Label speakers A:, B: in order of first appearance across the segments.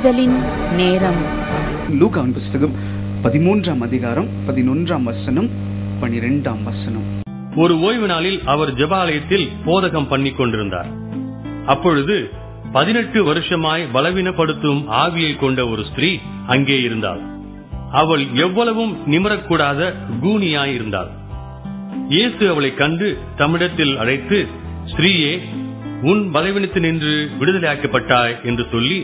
A: ஆறுதலின் நேரம்.
B: லூக்காவின் புஸ்தகம் 13ஆம் அதிகாரம் 11ஆம் வசனம் 12ஆம் வசனம்.
C: ஒரு ஓய்வு நாளில் அவர் ஜெபாலயத்தில் போதகம் பண்ணிக் கொண்டிருந்தார். அப்பொழுது 18 வருஷமாய் பலவீனப்படுத்தும் ஆவியை கொண்ட ஒரு ஸ்திரீ அங்கே இருந்தாள். அவள் எவ்வளவும் நிமிரக்கூடாத கூனியாயிருந்தாள். இயேசு அவளை கண்டு தம்மிடத்தில் அழைத்து, ஸ்திரீயே, உன் பலவீனத்தினின்று விடுதலையாக்கப்பட்டாய் என்று சொல்லி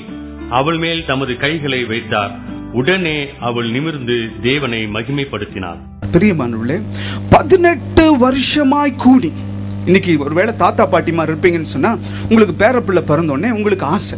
C: அவள் மேல் தமது கைகளை வைத்தார். உடனே அவள் நிமிர்ந்து தேவனை மகிமைப்படுத்தினாள்.
B: பிரியமானவர்களே, 18 வருஷமாய் கூனி. இன்னைக்கு ஒருவேளை தாத்தா பாட்டிமார் இருப்பீங்கன்னு சொன்னா உங்களுக்கு பேரப்பிள்ளை பிறந்தோடனே உங்களுக்கு ஆசை,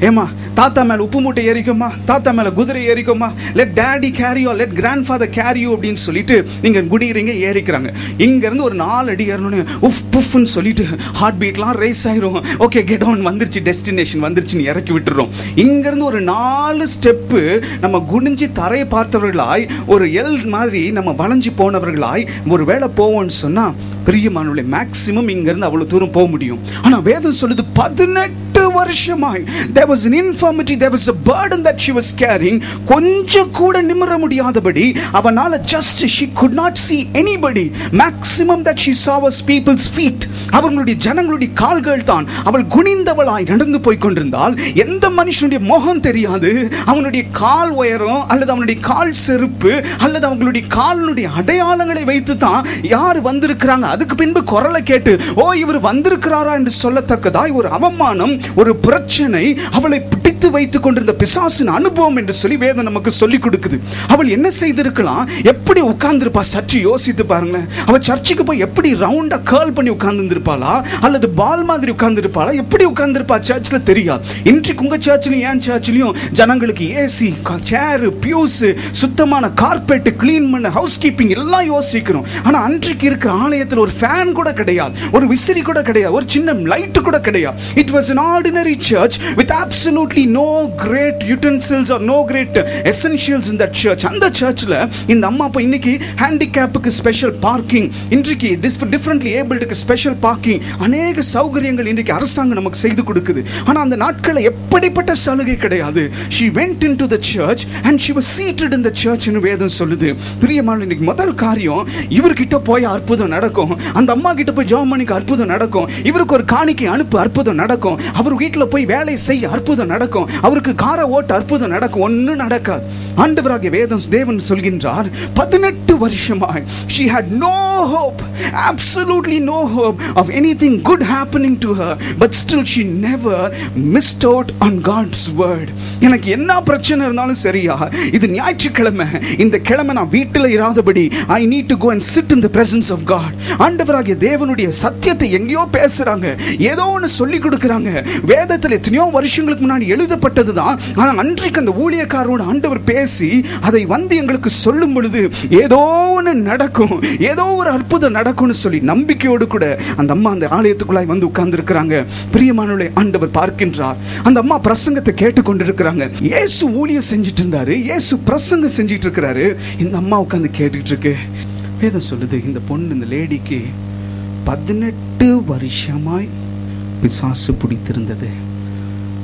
B: ஏமா தாத்தா மேல உப்பு மூட்டை ஏறிக்கோமா, தாத்தா மேல குதிரை ஏறிக்கோமா, let daddy கேரியோ, let grand father கேரியோ அப்படின்னு சொல்லிட்டு நீங்க குடிக்கிறீங்க, ஏறிக்கிறாங்க. இங்க இருந்து ஒரு 4 அடி ஏறணும்னு உஃப் புஃப்னு சொல்லிட்டு ஹார்ட் பீட்லாம் ரேஸ் ஆயிரும். ஓகே, கெட் ஆன், வந்துருச்சு, டெஸ்டினேஷன் வந்துருச்சுன்னு இறக்கி விட்டுறோம். இங்க இருந்து ஒரு 4 ஸ்டெப்பு நம்ம குனிஞ்சு தரையை பார்த்தவர்களாய், ஒரு எல் மாதிரி நம்ம வளைஞ்சு போனவர்களாய் ஒரு வேளை போவோம்னு சொன்னா பிரியமானவர்களே, மேக்சிமம் இங்க இருந்து அவ்வளவு தூரம் போக முடியும். ஆனா வேதம் சொல்லுது 18 வருஷமாய் there was an infirmity, there was a burden that she was carrying. கொஞ்சம் கூட நிமிர முடியாதபடி அவனால just she could not see anybody. maximum that she saw was people's feet. அவர்களுடைய ஜனங்களுடைய கால்கள் தான். அவள் குனிந்தவளாய் நடந்து போய் கொண்டிருந்தால் எந்த மனுஷனுடைய முகம் தெரியாது. அவனுடைய கால் உயரம் அல்லது அவனுடைய கால் செருப்பு அல்லது அவங்களுடைய காலினுடைய அடையாளங்களை வைத்து தான் யார் வந்திருக்கிறாங்க. அதுக்கு பின்பு குரலை கேட்டு ஓ இவர் வந்திருக்கிறாரா என்று சொல்லத்தக்கதாய் ஒரு அவமானம், ஒரு பிரச்சனை அவளை பிடித்து வைத்துக் கொண்டிருந்த பிசாசின் அனுபவம் என்று சொல்லி வேதம் நமக்கு சொல்லிக் கொடுக்குது. அவள் என்ன செய்திருக்கலாம்? எப்படி உட்கார்ந்திருப்பா? சற்று யோசித்து பாருங்களேன். அவள் சர்ச்சுக்கு போய் எப்படி ரவுண்டா கர்ல் பண்ணி உட்கார்ந்திருப்பாளா அல்லது பால் மாதிரி உட்கார்ந்திருப்பாளா? எப்படி உட்கார்ந்திருப்பா சர்ச்சில் தெரியாது. இன்றைக்கு உங்க சர்ச்சிலும் என் சர்ச்சிலையும் ஜனங்களுக்கு ஏசி, சேர், பியூஸ், சுத்தமான கார்பெட், கிளீன் பண்ண, ஹவுஸ் கீப்பிங் எல்லாம் யோசிக்கிறோம். ஆனா அன்றைக்கு இருக்கிற ஆலயத்தில் ஒரு ஃபேன் கூட கிடையாது, ஒரு விசிறி கூட கிடையாது, ஒரு சின்ன லைட் கூட கிடையாது. It was an ordinary church with absolutely no great utensils or no great essentials in that church. அந்த சர்ச்ல இந்த அம்மா அப்பா இன்னைக்கு ஹேண்டிகேப்புக்கு ஸ்பெஷல் பார்க்கிங், இன்றைக்கு டிஃபரண்ட்லி ஏபிள்டுக்கு ஸ்பெஷல் பார்க்கிங், அநேக சௌகரியங்கள் இன்றைக்கு அரசாங்கம் நமக்கு செய்து கொடுக்குது. ஆனா அந்த நாட்களில் எப்படிப்பட்ட சலுகை கிடையாது. She went into the church and she was seated in the church ன்னு வேதம் சொல்லுது. பிரியமான இன்னைக்கு முதல் காரியம், இவர்கிட்ட போய் அற்புதம் நடக்கும், அந்த அம்மா கிட்ட போய் ஜெபமணிக்கு அற்புதம் நடக்கும், இவருக்கு ஒரு காணிக்கை அனுப்பு அற்புதம் நடக்கும், அவர் வீட்டில் போய் வேலை செய்ய அற்புதம் நடக்கும், அவருக்கு காரை ஓட்ட அற்புதம் நடக்கும். ஒன்னும் நடக்காது. ஆண்டவராகிய தேவன் சொல்கின்றார் 18 வருஷமாய் she had no hope, absolutely no hope of anything good happening to her, but still she never missed out on God's word. எனக்கு என்ன பிரச்சனை இருந்தாலும் சரியா, இது ஞாயிற்றுக்கிழமை, இந்த கிழமை நான் வீட்டில் இராதபடி I need to go and sit in the presence of God. ஆண்டவராகிய தேவனுடைய சத்தியத்தை எங்கேயோ பேசுறாங்க, ஏதோ ஒன்று சொல்லி கொடுக்குறாங்க. வேதத்தில் எத்தனையோ வருஷங்களுக்கு முன்னாடி எழுதப்பட்டதுதான். ஆனால் அன்றைக்கு அந்த ஊழியக்காரோடு ஆண்டவர் பேசி அதை வந்து எங்களுக்கு சொல்லும் பொழுது ஏதோ ஒன்று நடக்கும், ஏதோ ஒரு அற்புதம் நடக்கும்னு சொல்லி நம்பிக்கையோடு கூட அந்த அம்மா அந்த ஆலயத்துக்குள்ளாய் வந்து உட்கார்ந்து இருக்கிறாங்க. பிரியமானவர்களே, ஆண்டவர் பார்க்கின்றார். அந்த அம்மா பிரசங்கத்தை கேட்டுக்கொண்டிருக்கிறாங்க. இயேசு ஊழியம் செஞ்சிட்டு இருந்தாரு, இயேசு பிரசங்கம் செஞ்சிட்டு இருக்கிறாரு. இந்த அம்மா உட்கார்ந்து கேட்டுட்டு இருக்கு. வேதம் சொல்லுது, இந்த பொண்ணு, இந்த லேடிக்கு 18 வருஷமாய் பிசாசு பிடித்திருந்தது.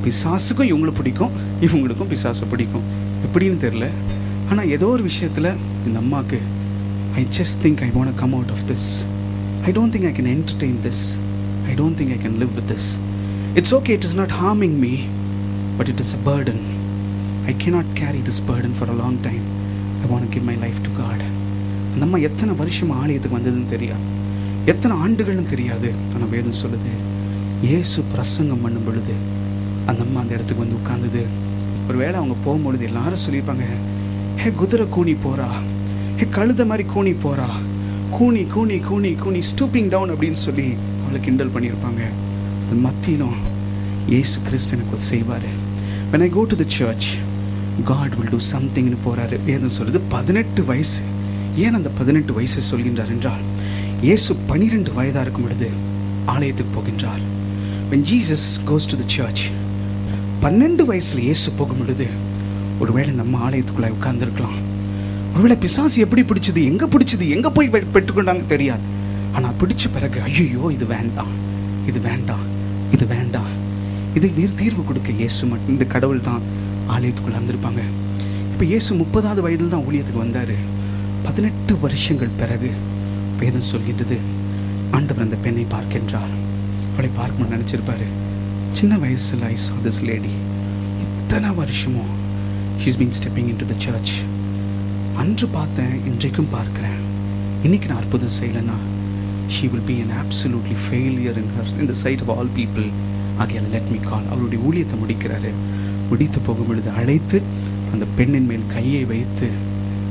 B: பிசாசுக்கும் இவங்களை பிடிக்கும், இவங்களுக்கும் பிசாசு பிடிக்கும். எப்படின்னு தெரியல. ஆனால் ஏதோ ஒரு விஷயத்தில் இந்த அம்மாவுக்கு I just think I want to come out of this. I don't think I can entertain this. I don't think I can live with this. It's okay, it is not harming me, but it is a burden. I cannot carry this burden for a long time. I want to give my life to God. அந்த அம்மா எத்தனை வருஷம் ஆலயத்துக்கு வந்ததுன்னு தெரியாது, எத்தனை ஆண்டுகள்னு தெரியாது. ஆனால் வேதம் சொல்லுது, இயேசு பிரசங்கம் பண்ணும் பொழுது அந்த அம்மா அந்த இடத்துக்கு வந்து உட்கார்ந்தது. ஒருவேளை அவங்க போகும்பொழுது எல்லாரும் சொல்லியிருப்பாங்க, ஹே குதிரை கூனி போறா, ஹே கழுத மாதிரி கூனி போறா, கூனி கூனி கூனி கூனி ஸ்டூப்பிங் டவுன் அப்படின்னு சொல்லி அவளை கிண்டல் பண்ணியிருப்பாங்க. அது மத்தியிலும் இயேசு கிறிஸ்து எனக்கு செய்வார். when I go to the church, God will do something ன்னு போறாரு. வேதம் சொல்லுது 18 வயசு. ஏன் அந்த 18 வயசை சொல்கின்றார் என்றால், இயேசு 12 வயதா இருக்கும் பொழுது ஆலயத்துக்கு போகின்றார். when Jesus goes to the church, 12 வயசுல இயேசு போகும் பொழுது ஒருவேளை நம்ம ஆலயத்துக்குள்ள உட்கார்ந்துருக்கலாம். ஒருவேளை பிசாசு எப்படி பிடிச்சது, எங்க போய் பெற்றுக்கொண்டாங்க தெரியாது. ஆனா பிடிச்ச பிறகு ஐயோ இது வேண்டாம், இது வேண்டாம், இது வேண்டாம், இதை தீர்வு கொடுக்க இயேசு மட்டும், இந்த கடவுள் தான் ஆலயத்துக்குள்ள வந்திருப்பாங்க. இப்போ இயேசு 30வது வயதில் தான் ஊழியத்துக்கு வந்தார். 18 வருஷங்கள் பிறகு வேதம் சொல்கின்றது, ஆண்டவர் அந்த பெண்ணை பார்க்கின்றார். அவளை பார்க்கணும்னு நினச்சிருப்பாரு. சின்ன வயசில் I saw this lady. இத்தனை வருஷமும் she's been stepping into the church. அன்று பார்த்தேன், இன்றைக்கும் பார்க்கிறேன். இன்னைக்கு நான் அற்புதம் செய்யலைன்னா she will be an absolutely failure in the sight of all people. ஆகையால் let me call. அவருடைய ஊழியத்தை முடிக்கிறாரு. முடித்து போகும் பொழுது அழைத்து அந்த பெண்ணின் மேல் கையை வைத்து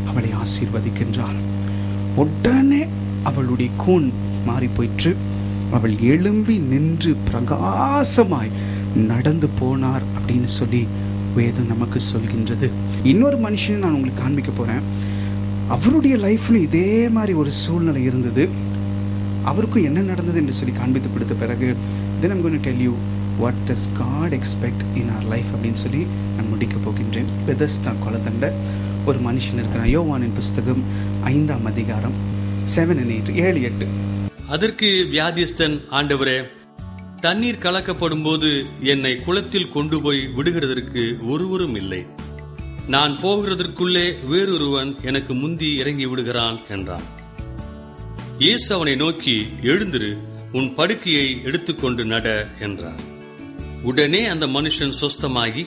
B: அவளை ஆசீர்வதிக்கின்றார். உடனே அவளுடைய கூன் மாறி போயிற்று. அவள் எழும்பி நின்று பிரகாசமாய் நடந்து போனார் அப்படின்னு சொல்லி வேதம் நமக்கு சொல்கின்றது. இன்னொரு மனுஷனை நான் உங்களுக்கு காண்பிக்க போறேன். அவருடைய லைஃப்ல இதே மாதிரி ஒரு சூழ்நிலை இருந்தது. அவருக்கும் என்ன நடந்தது என்று சொல்லி காண்பித்து கொடுத்த பிறகு then I'm going to tell you what does God expect in our life அப்படின்னு சொல்லி நான் முடிக்க போகின்றேன். பெதஸ்தா குளத்தண்ட ஒரு மனுஷன் இருக்கிறான். யோவானின் புஸ்தகம் 5ஆம் அதிகாரம் 7 and 8 7 8.
C: அதற்கு வியாதிஸ்தன், ஆண்டவரே, தண்ணீர் கலக்கப்படும் போது என்னை குளத்தில் கொண்டு போய் விடுகிறதற்கு ஒருவரும் இல்லை. நான் போகிறதற்குள்ளே வேறொருவன் எனக்கு முந்தி இறங்கி விடுகிறான் என்றான். இயேசு அவனை நோக்கி, எழுந்திரு, உன் படுக்கையை எடுத்துக்கொண்டு நட என்றார். உடனே அந்த மனுஷன் சொஸ்தமாகி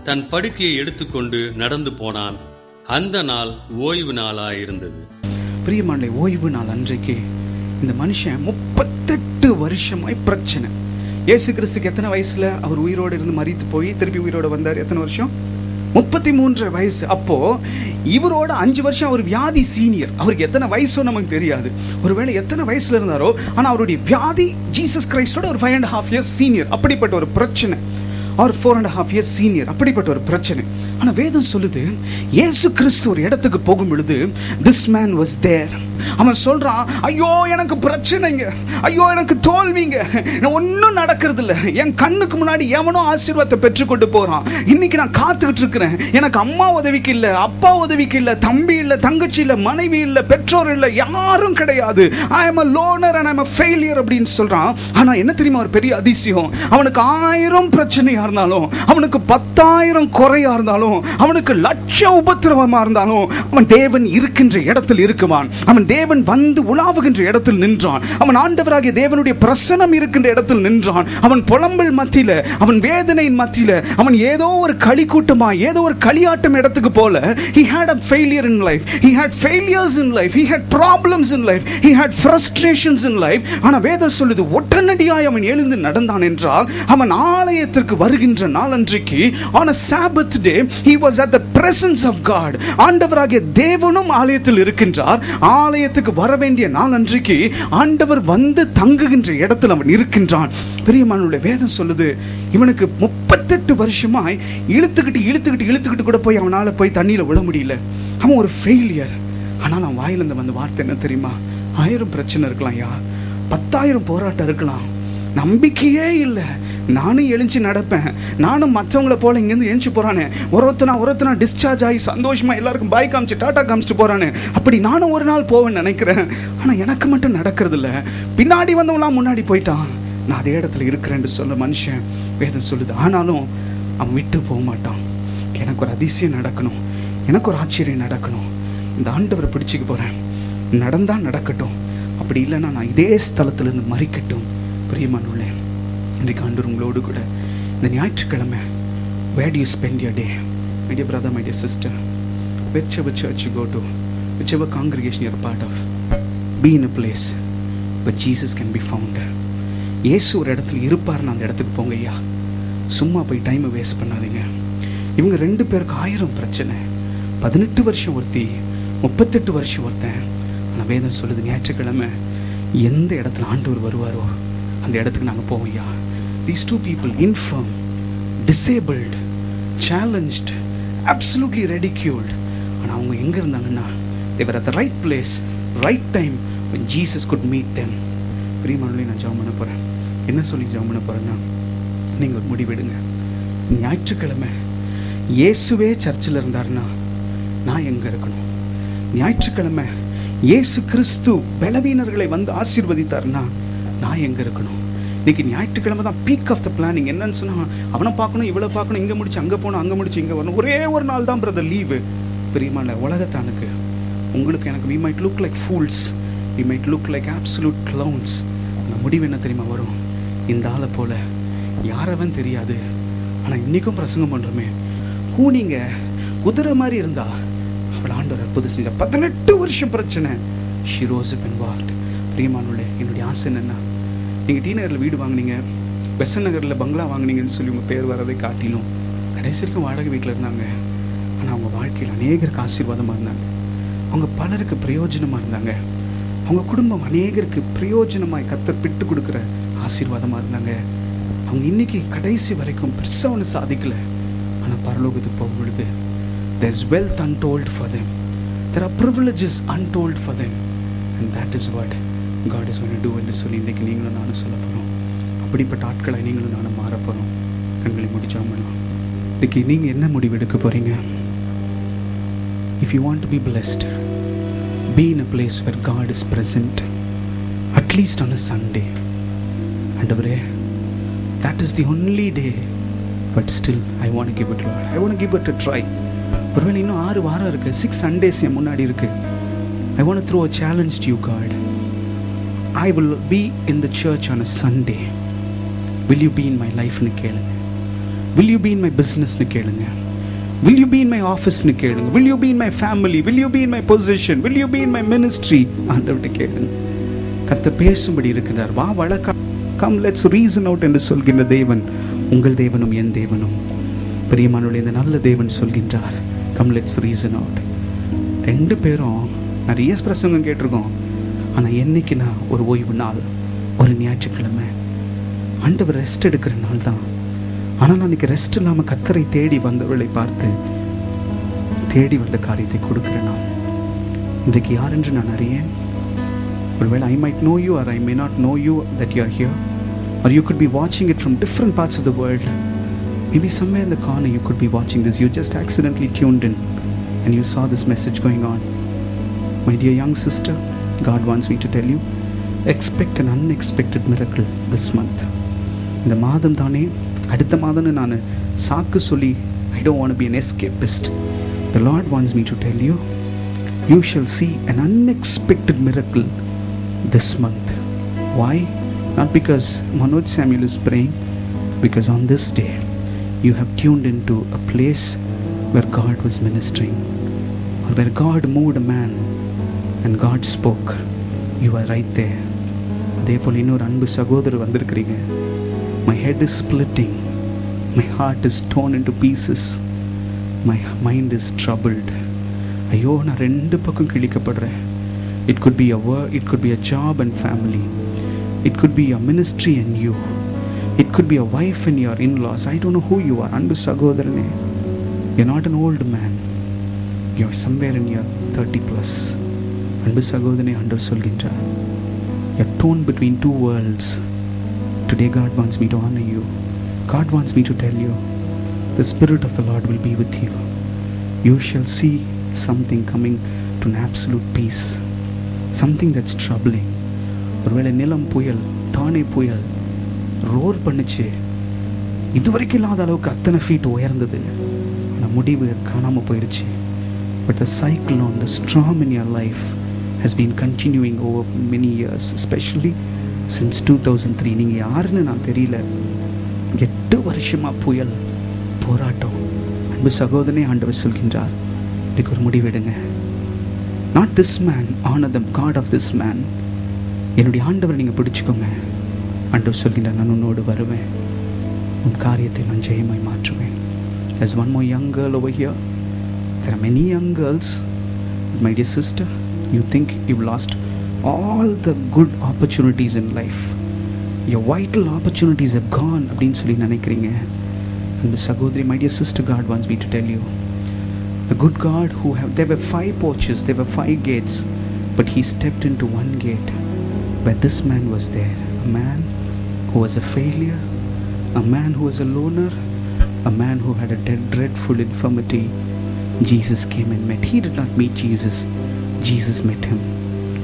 C: தன் படுக்கையை எடுத்துக்கொண்டு நடந்து போனான். அந்த நாள் ஓய்வு நாளாயிருந்தது.
B: பிரியமானே, ஓய்வு நாள் அன்றைக்கு இந்த மனுஷன் 38 வருஷமாய் பிரச்சனை. இயேசு கிறிஸ்துக்கு எத்தனை வயசுல அவர் உயிரோடு இருந்து மரித்து போய் திருப்பி உயிரோடு வந்தார்? எத்தனை வருஷம்? 33 வயசு. அப்போ இவரோட 5 வருஷம் அவர் வியாதி சீனியர். அவருக்கு எத்தனை வயசோ நமக்கு தெரியாது. ஒருவேளை எத்தனை வயசுல இருந்தாரோ, ஆனா அவருடைய வியாதி ஜீசஸ் கிரைஸ்டோட ஒரு 5.5 years சீனியர். அப்படிப்பட்ட ஒரு பிரச்சனை. அவர் 4.5 years சீனியர். அப்படிப்பட்ட ஒரு பிரச்சனை. ஆனா வேதம் சொல்லுது, இயேசு கிறிஸ்து ஒரு இடத்துக்கு போகும் பொழுது this man was there. அவன் சொல்றான், ஐயோ எனக்கு பிரச்சனைங்க, ஐயோ எனக்கு தோல்விங்க, ஒன்னும் நடக்கிறது இல்ல, என் கண்ணுக்கு முன்னாடி எவனோ ஆசீர்வாதத்தை பெற்றுக்கொண்டு போறான். இன்னைக்கு நான் காத்துக்கிட்டு இருக்கிறேன். எனக்கு அம்மா உதவிக்கு இல்ல, அப்பா உதவிக்கு இல்ல, தம்பி இல்ல, தங்கச்சி இல்ல, மனைவி இல்ல, பெற்றோர் இல்ல, யாரும் கிடையாது. I am a loner and I am a failure அப்படின்னு சொல்றான். ஆனா என்ன தெரியுமா ஒரு பெரிய அதிசயம்? அவனுக்கு 1000 பிரச்சனையா இருந்தாலும், அவனுக்கு 10,000 குறையா இருந்தாலும், அவனுக்கு லட்ச உபத்திரவமா இருந்தாலும், அவன் தேவன் இருக்கின்ற இடத்தில் இருக்குவான். அவன் தேவன் வந்து உலாவுகின்ற இடத்தில் நின்றான். அவன் ஆண்டவராகிய தேவனுடைய பிரசன்னம் இருக்கின்ற இடத்தில் நின்றான். அவன் புலம்பல் மத்தியில, அவன் வேதனையின் மத்தியில, அவன் ஏதோ ஒரு களி கூட்டமா, ஏதோ ஒரு களியாட்டம் இடத்துக்கு போல, he had a failure in life, he had failures in life, he had problems in life, he had frustrations in life. ஆனா வேதம் சொல்லுது, உடனடியாய் அவன் எழுந்து நடந்தான் என்றால், அவன் ஆலயத்திற்கு வருகின்ற நாள் அன்றைக்கு, on a Sabbath day he was at the presence of God. ஆண்டவராகிய தேவனும் ஆலயத்தில் இருக்கின்றார். ஆலயத்துக்கு வர வேண்டிய நாள் அன்றைக்கு ஆண்டவர் வந்து தங்குகின்ற இடத்தில் அவன் இருக்கின்றான். பிரியமானவர்களே, வேதம் சொல்லுது, இவனுக்கு 38 வருஷமாய் இழுத்துக்கிட்டு கூட போய் அவனால போய் தண்ணியில விழ முடியல. அவன் ஒரு ஃபெயிலியர். ஆனால் அவன் வாயிலிருந்து வந்த வார்த்தை என்ன தெரியுமா? 1000 பிரச்சனை இருக்கலாம், 10,000 போராட்டம் இருக்கலாம், நம்பிக்கையே இல்லை, நானும் எழுஞ்சி நடப்பேன், நானும் மற்றவங்களை போல இங்கேருந்து எழுச்சி போறானே, ஒருத்தனா டிஸ்சார்ஜ் ஆகி சந்தோஷமா எல்லாருக்கும் பாய் காமிச்சு டாட்டா காமிச்சிட்டு போறானே, அப்படி நானும் ஒரு நாள் போவேன்னு நினைக்கிறேன். ஆனா எனக்கு மட்டும் நடக்கிறது இல்லை. பின்னாடி வந்தவங்களாம் முன்னாடி போயிட்டான், நான் அதே இடத்துல இருக்கிறேன்னு சொல்ல மனுஷன் வேதம் சொல்லுது. ஆனாலும் அவன் விட்டு போக மாட்டான். எனக்கு ஒரு அதிசயம் நடக்கணும், எனக்கு ஒரு ஆச்சரியம் நடக்கணும், இந்த ஆண்டவரை பிடிச்சிக்க போறேன், நடந்தா நடக்கட்டும், அப்படி இல்லைன்னா நான் இதே ஸ்தலத்துல இருந்து மறிக்கட்டும். பிரியமானவர்களே, இன்றைக்கு ஆண்டவர் உங்களோடு கூட இந்த ஞாயிற்றுக்கிழமை, where do you spend your day? My dear brother, my dear sister, whichever church you go to, whichever congregation you're a part of, be in a place where Jesus can be found. இயேசு ஒரு இடத்துல இருப்பார்னு அந்த இடத்துக்கு போங்க ஐயா. சும்மா போய் டைமை வேஸ்ட் பண்ணாதீங்க. இவங்க 2 பேருக்கு 1000 பிரச்சனை. 18 வருஷம் ஒருத்தி, 38 வருஷம் ஒருத்தன். ஆனால் வேதம் சொல்லுது, ஞாயிற்றுக்கிழமை எந்த இடத்துல ஆண்டவர் வருவாரோ அந்த இடத்துக்கு நாங்கள் போவோம் ஐயா. These 2 people, infirm, disabled, challenged, absolutely ridiculed. ஆனால் அவங்க எங்கே இருந்தாங்கன்னா, they were at the right place, right time when Jesus could meet them. பிரியமானவர்களே, நான் ஜெபம் பண்ண போகிறேன். என்ன சொல்லி ஜெபம் பண்ண போகிறேன்னா, நீங்கள் ஒரு முடிவெடுங்க. ஞாயிற்றுக்கிழமை இயேசுவே சர்ச்சில் இருந்தாருன்னா நான் எங்கே இருக்கணும்? ஞாயிற்றுக்கிழமை இயேசு கிறிஸ்து பலவீனர்களை வந்து ஆசீர்வதித்தார்னா நான் எங்கே இருக்கணும்? இன்னைக்கு ஞாயிற்றுக்கிழமை தான் பீக் ஆஃப் த பிளானிங். என்னன்னு சொன்னா, அவனை பார்க்கணும், இவ்வளோ பார்க்கணும், இங்கே முடிச்சு அங்கே போகணும், அங்கே முடிச்சு இங்கே வரணும். ஒரே ஒரு நாள் தான் பிரதர் லீவு. பெரியமான உலகத்தானுக்கு உங்களுக்கு எனக்கு we might look like fools, we might look like absolute clowns. அந்த முடிவு என்ன தெரியுமா வரும்? இந்த ஆளை போல யாரவன் தெரியாது, ஆனால் இன்னைக்கும் பிரசங்கம் பண்ணுறோமே, கூனிங்க குதிரை மாதிரி இருந்தா அவள் ஆண்டவர் அற்புதம் செஞ்சா. 18 வருஷம் பிரச்சனை. She rose up and walked. பிரியமானவர்களே, என்னுடைய ஆசை என்னன்னா, நீங்கள் டி நகரில் வீடு வாங்கினீங்க, பெசன் நகரில் பங்களா வாங்கினீங்கன்னு சொல்லி உங்கள் பேர் வரதை காட்டிலும் கடைசி வரைக்கும் வாடகை வீட்டில் இருந்தாங்க. ஆனால் அவங்க வாழ்க்கையில் அநேகருக்கு ஆசீர்வாதமாக இருந்தாங்க. அவங்க பலருக்கு பிரயோஜனமாக இருந்தாங்க. அவங்க குடும்பம் அநேகருக்கு பிரயோஜனமாய் கர்த்தர் பிட்டு கொடுக்குற ஆசீர்வாதமாக இருந்தாங்க. அவங்க இன்னைக்கு கடைசி வரைக்கும் பெருசாக சாதிக்கலை, ஆனால் பரலோகத்துக்கு போகும் பொழுது there is wealth untold for them, there are privileges untold for them, and that is what God is going to do என்று சொல்லி இன்றைக்கு நீங்களும் நானும் சொல்ல போகிறோம். அப்படிப்பட்ட ஆட்களை நீங்களும் நானும் மாற போகிறோம். கண்களை முடிச்சாமலாம். இன்றைக்கி நீங்கள் என்ன முடிவு எடுக்க போகிறீங்க? If you want to be blessed, be in a place where God is present, at least on a Sunday. ஆண்டவரே, that is the only day, but still I want to give it, Lord. I want to give it a try. ஒருவேளை இன்னும் 6 வாரம் இருக்குது, 6 Sundays என் முன்னாடி இருக்குது. I want to throw a challenge to you, God. I will be in the church on a Sunday. Will you be in my life னு கேளுங்க. Will you be in my business னு கேளுங்க. Will you be in my office னு கேளுங்க. Will you be in my family? Will you be in my position? Will you be in my ministry? ஆண்டவர்கிட்ட கேளுங்க. கர்த்தர் பேசும்படி இருக்கிறார். வா வழக்க come let's reason out என்று சொல்கின்ற தேவன் உங்கள் தேவனும் என் தேவனும். பிரியமானவர்களே, இந்த நல்ல தேவன் சொல்கின்றார், come let's reason out. 2 பேரும் நிறைய பிரசங்கம் கேட்டிருக்கோம். ஆனால் என்னைக்கு நான் ஒரு ஓய்வு நாள், ஒரு ஞாயிற்றுக்கிழமை ஆண்டவர் ரெஸ்ட் எடுக்கிற நாள் தான். ஆனால் நான் இன்னைக்கு ரெஸ்ட் இல்லாமல் கர்த்தரை தேடி வந்தவர்களை பார்த்து தேடி வந்த காரியத்தை கொடுக்கிற நாள். இன்றைக்கு யார் என்று நான் அறியேன். ஒருவேளை I might know you or I may not know you that you are here, or you could be watching it from different parts of the world. Maybe somewhere in the corner you could be watching this. You just accidentally tuned in and you saw this message going on. My dear young sister, God wants me to tell you, expect an unexpected miracle this month. இந்த மாதம் தானே, அடுத்த மாதம்னு நான் சாக்கு சொல்லி I don't want to be an escapist. The Lord wants me to tell you, you shall see an unexpected miracle this month. Why? Not because Manoj Samuel is praying, because on this day you have tuned into a place where God was ministering, or where God moved a man and God spoke. You are right there. அதே போல் இன்னொரு அன்பு சகோதரர் வந்திருக்கிறீங்க. My head is splitting, my heart is torn into pieces, my mind is troubled. ஐயோ, நான் 2 பக்கம் கிழிக்கப்படுறேன். It could be a work, it could be a job and family, it could be a ministry and you, it could be a wife and your in-laws. I don't know who you are. அன்பு சகோதரனே, you're not an old man, you're somewhere in your 30 plus. அன்பு சகோதரனே, ஆண்டவர் சொல்கின்றார், you're torn between 2 worlds. Today God wants me to honor you. God wants me to tell you, the Spirit of the Lord will be with you. You shall see something coming to an absolute peace, something that's troubling. ஒருவேளை நிலம் புயல், தானே புயல் roar பண்ணுச்சு, இதுவரைக்கும் இல்லாத அளவுக்கு அத்தனை ஃபீட் உயர்ந்தது. ஆனால் முடிவு காணாமல் போயிடுச்சு. But the cyclone, the storm in your life has been continuing over many years, especially since 2003. நீங்கள் யாருன்னு நான் தெரியல. 8 வருஷமாக புயல் போராட்டம். அன்பு சகோதரனே, ஆண்டவர் சொல்கின்றார், இதுக்கு ஒரு முடிவெடுங்க. Not this man, honor the God of this man. என்னுடைய ஆண்டவர் நீங்கள் பிடிச்சுக்கோங்க. ஆண்டவர் சொல்கின்றார், நான் உன்னோடு வருவேன், உன் காரியத்தை நான் ஜெயமாய் மாற்றுவேன். There's one more young girl over here. There are many young girls. My dear sister, you think you've lost all the good opportunities in life. Your vital opportunities have gone அப்படின்னு சொல்லி நினைக்கிறீங்க. And சகோதரி, my dear sister, God wants me to tell you, the good God there were 5 porches, there were 5 gates, but he stepped into one gate where this man was there. A man who was a failure, a man who was a loner, a man who had a dreadful infirmity. Jesus came and met. He did not meet Jesus. Jesus met him.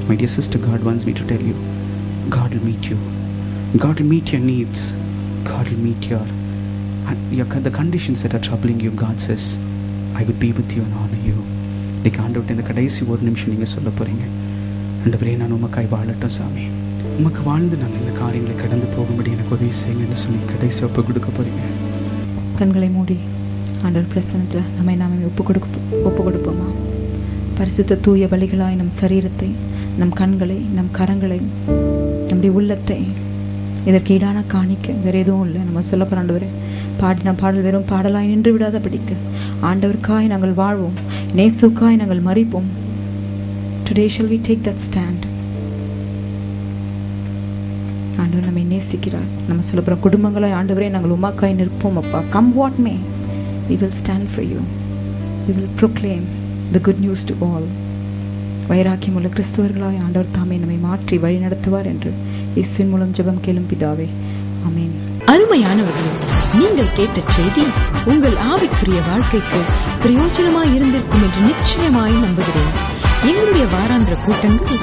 B: My dear sister, God wants me to tell you, God will meet you. God will meet your needs. God will meet the conditions that are troubling you. God says, I will be with you and honor you. இன்னைக்கு ஆண்டவர்கிட்ட இந்த கடைசி ஒரு நிமிஷம் நீங்கள் சொல்ல போகிறீங்க, ஆண்டவரே நான் உமக்காய் வாழட்டும் சாமி, உமக்கு வாழ்ந்து நான் இந்த காரியங்களை கடந்து போகும்படி எனக்கு உதவி செய்யுங்கன்னு சொல்லி கடைசி ஒப்பு கொடுக்க போகிறீங்க.
A: கண்களை மூடி ஆண்டவர் பிரசன்னத்தில் நம்மை நாமே ஒப்பு கொடுப்போமா? பரிசுத்த தூய வழிகளாய் நம் சரீரத்தை, நம் கண்களை, நம் கரங்களை, நம்முடைய உள்ளத்தை இதற்கு ஈடான காணிக்க வேறு எதுவும் இல்லை. நம்ம சொல்ல போகிற ஆண்டவரே, பாடின பாடல் வெறும் பாடலாய் நின்று விடாத படிக்க ஆண்டவருக்காய் நாங்கள் வாழ்வோம், நேசுக்காய் நாங்கள் மறிப்போம். Today shall we take that stand. ஆண்டவர் நம்மை நேசிக்கிறார். நம்ம சொல்ல போகிற குடும்பங்களாய் ஆண்டவரே நாங்கள் உமாக்காய் நிற்போம் அப்பா. Come what may, we will stand for you. We will proclaim the good news to all. வைராக்கியம் உள்ள கிறிஸ்தவர்களாய் ஆண்டவர் தாமே நம்மை மாற்றி வழி நடத்துவார் என்று இயேசுவின் மூலம் ஜெபம் கேளும் பிதாவே, ஆமென்.
D: அருமையானவர்களே, நீங்கள் கேட்ட செய்தி உங்கள் ஆவிக்குரிய வாழ்க்கைக்கு பிரயோஜனமாய் இருந்திருக்கும் என்று நிச்சயமாய் நம்புகிறேன். எங்களுடைய வாராந்திர கூட்டங்கள்